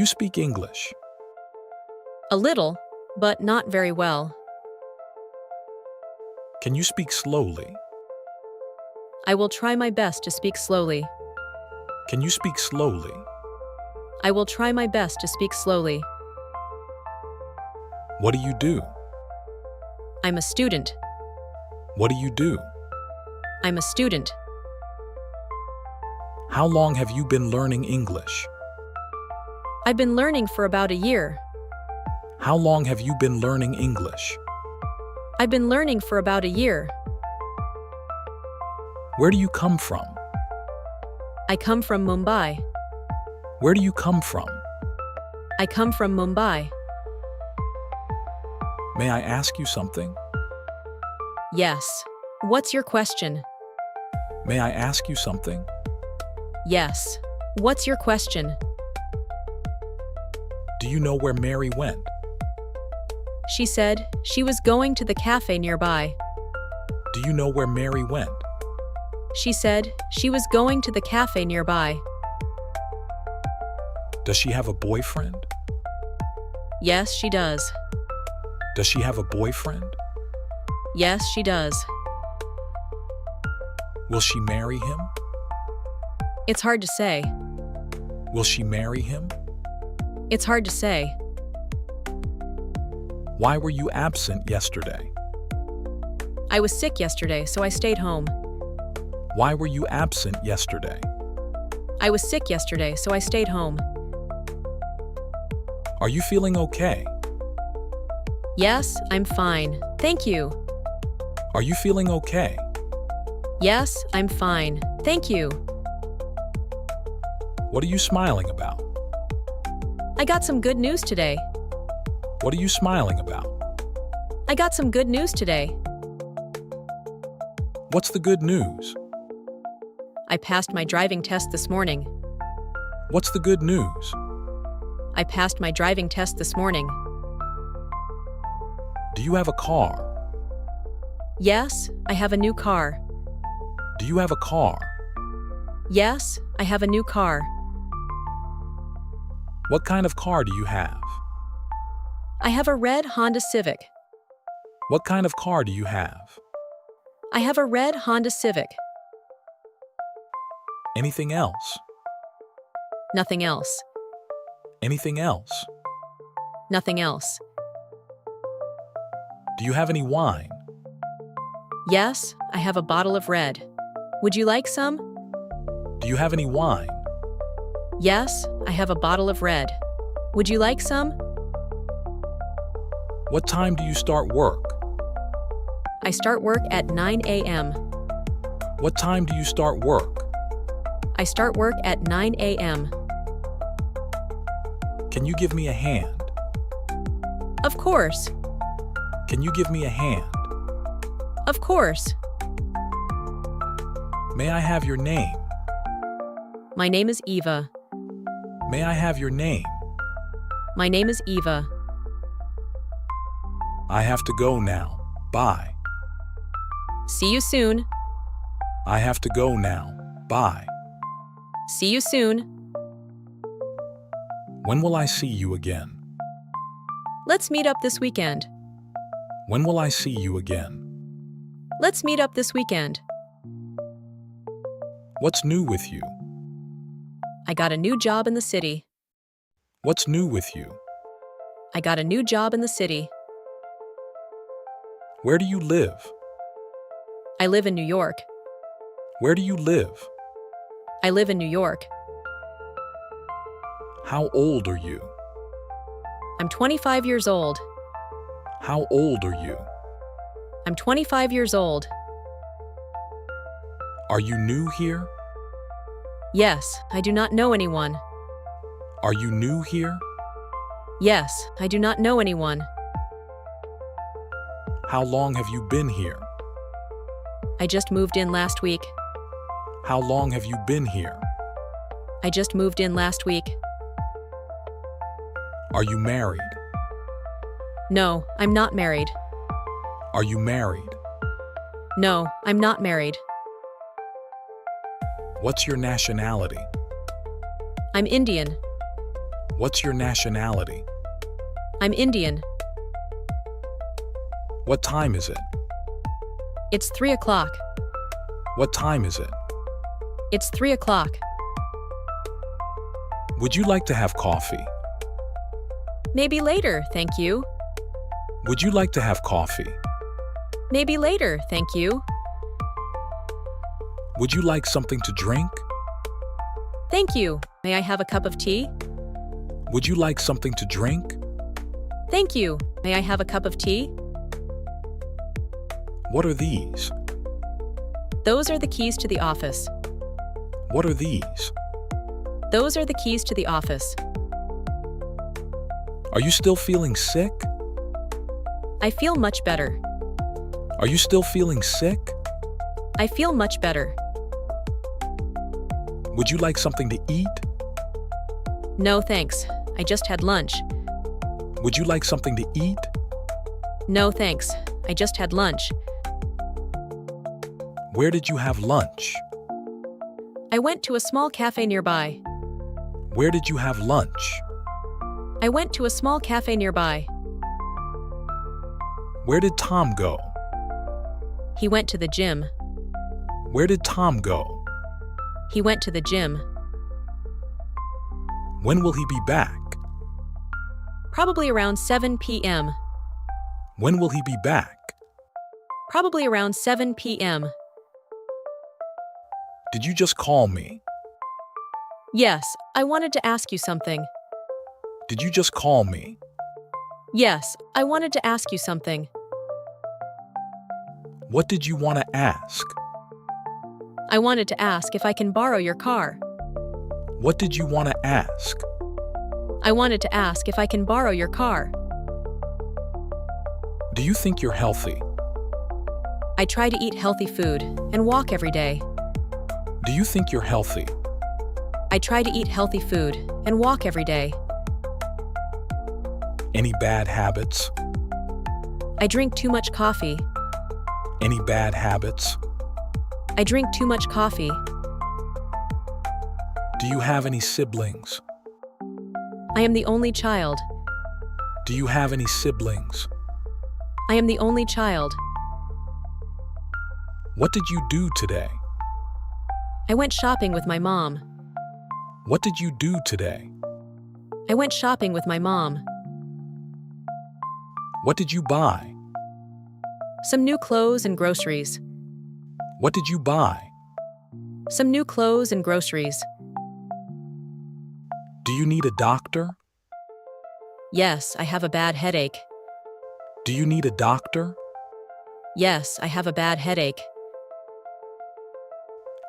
you speak English? A little, but not very well. Can you speak slowly? I will try my best to speak slowly. Can you speak slowly? I will try my best to speak slowly. What do you do? I'm a student. What do you do? I'm a student. How long have you been learning English? I've been learning for about a year. How long have you been learning English? I've been learning for about a year. Where do you come from? I come from Mumbai. Where do you come from? I come from Mumbai. May I ask you something? Yes. What's your question? May I ask you something? Yes. What's your question? Do you know where Mary went? She said she was going to the cafe nearby. Do you know where Mary went? She said she was going to the cafe nearby. Does she have a boyfriend? Yes, she does. Does she have a boyfriend? Yes, she does. Will she marry him? It's hard to say. Will she marry him? It's hard to say. Why were you absent yesterday? I was sick yesterday, so I stayed home. Why were you absent yesterday? I was sick yesterday, so I stayed home. Are you feeling okay? Yes, I'm fine. Thank you. Are you feeling okay? Yes, I'm fine. Thank you. What are you smiling about? I got some good news today. What are you smiling about? I got some good news today. What's the good news? I passed my driving test this morning. What's the good news? I passed my driving test this morning. Do you have a car? Yes, I have a new car. Do you have a car? Yes, I have a new car. What kind of car do you have? I have a red Honda Civic. What kind of car do you have? I have a red Honda Civic. Anything else? Nothing else. Anything else? Nothing else. Do you have any wine? Yes, I have a bottle of red. Would you like some? Do you have any wine? Yes, I have a bottle of red. Would you like some? What time do you start work? I start work at 9 a.m. What time do you start work? I start work at 9 a.m. Can you give me a hand? Of course. Can you give me a hand? Of course. May I have your name? My name is Eva. May I have your name? My name is Eva. I have to go now. Bye. See you soon. I have to go now. Bye. See you soon. When will I see you again? Let's meet up this weekend. When will I see you again? Let's meet up this weekend. What's new with you? I got a new job in the city. What's new with you? I got a new job in the city. Where do you live? I live in New York. Where do you live? I live in New York. How old are you? I'm 25 years old. How old are you? I'm 25 years old. Are you new here? Yes, I do not know anyone. Are you new here? Yes, I do not know anyone. How long have you been here? I just moved in last week. How long have you been here? I just moved in last week. Are you married? No, I'm not married. Are you married? No, I'm not married. What's your nationality? I'm Indian. What's your nationality? I'm Indian. What time is it? It's 3 o'clock. What time is it? It's 3 o'clock. Would you like to have coffee? Maybe later, thank you. Would you like to have coffee? Maybe later, thank you. Would you like something to drink? Thank you. May I have a cup of tea? Would you like something to drink? Thank you. May I have a cup of tea? What are these? Those are the keys to the office. What are these? Those are the keys to the office. Are you still feeling sick? I feel much better. Are you still feeling sick? I feel much better. Would you like something to eat? No, thanks. I just had lunch. Would you like something to eat? No, thanks. I just had lunch. Where did you have lunch? I went to a small cafe nearby. Where did you have lunch? I went to a small cafe nearby. Where did Tom go? He went to the gym. Where did Tom go? He went to the gym. When will he be back? Probably around 7 p.m. When will he be back? Probably around 7 p.m. Did you just call me? Yes, I wanted to ask you something. Did you just call me? Yes, I wanted to ask you something. What did you want to ask? I wanted to ask if I can borrow your car. What did you want to ask? I wanted to ask if I can borrow your car. Do you think you're healthy? I try to eat healthy food and walk every day. Do you think you're healthy? I try to eat healthy food and walk every day. Any bad habits? I drink too much coffee. Any bad habits? I drink too much coffee. Do you have any siblings? I am the only child. Do you have any siblings? I am the only child. What did you do today? I went shopping with my mom. What did you do today? I went shopping with my mom. What did you buy? Some new clothes and groceries. What did you buy? Some new clothes and groceries. Do you need a doctor? Yes, I have a bad headache. Do you need a doctor? Yes, I have a bad headache.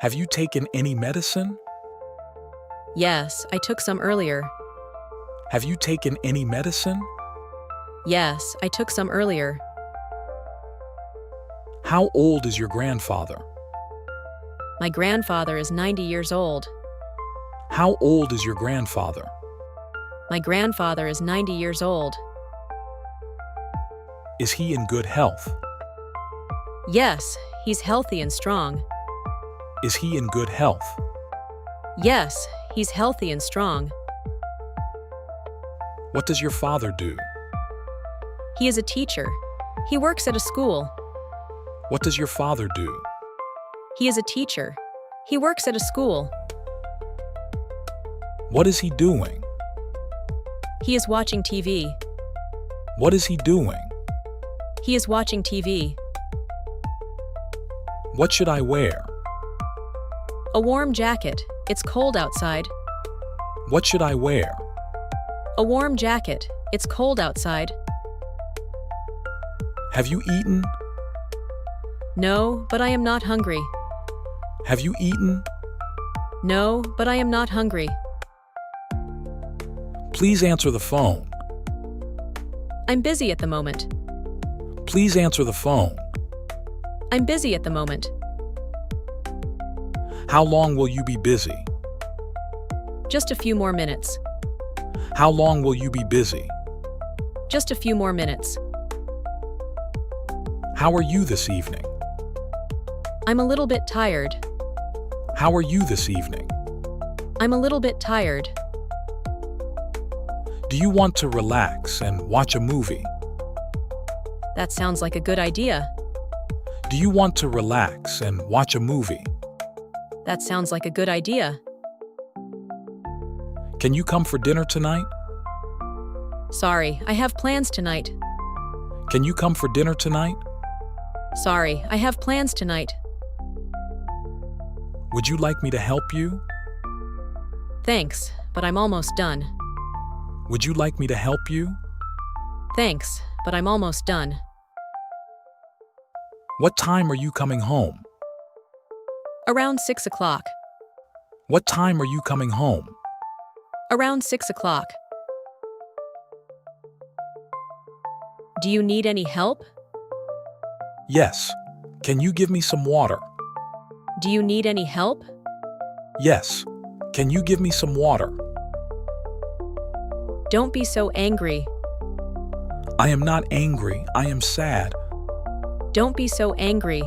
Have you taken any medicine? Yes, I took some earlier. Have you taken any medicine? Yes, I took some earlier. How old is your grandfather? My grandfather is 90 years old. How old is your grandfather? My grandfather is 90 years old. Is he in good health? Yes, he's healthy and strong. Is he in good health? Yes, he's healthy and strong. What does your father do? He is a teacher. He works at a school. What does your father do? He is a teacher. He works at a school. What is he doing? He is watching TV. What is he doing? He is watching TV. What should I wear? A warm jacket. It's cold outside. What should I wear? A warm jacket. It's cold outside. Have you eaten? No, but I am not hungry. Have you eaten? No, but I am not hungry. Please answer the phone. I'm busy at the moment. Please answer the phone. I'm busy at the moment. How long will you be busy? Just a few more minutes. How long will you be busy? Just a few more minutes. How are you this evening? I'm a little bit tired. How are you this evening? I'm a little bit tired. Do you want to relax and watch a movie? That sounds like a good idea. Do you want to relax and watch a movie? That sounds like a good idea. Can you come for dinner tonight? Sorry, I have plans tonight. Can you come for dinner tonight? Sorry, I have plans tonight. Would you like me to help you? Thanks, but I'm almost done. Would you like me to help you? Thanks, but I'm almost done. What time are you coming home? Around 6 o'clock. What time are you coming home? Around 6 o'clock. Do you need any help? Yes. Can you give me some water? Do you need any help? Yes. Can you give me some water? Don't be so angry. I am not angry. I am sad. Don't be so angry.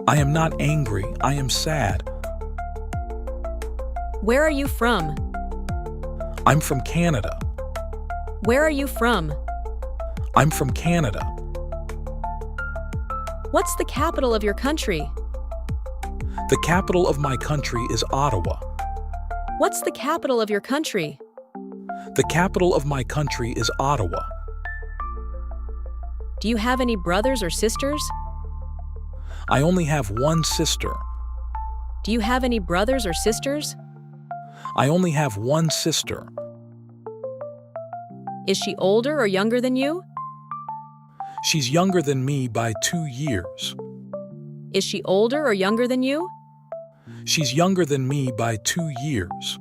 I am not angry. I am sad. Where are you from? I'm from Canada. Where are you from? I'm from Canada. What's the capital of your country? The capital of my country is Ottawa. What's the capital of your country? The capital of my country is Ottawa. Do you have any brothers or sisters? I only have one sister. Do you have any brothers or sisters? I only have one sister. Is she older or younger than you? She's younger than me by 2 years. Is she older or younger than you? She's younger than me by 2 years.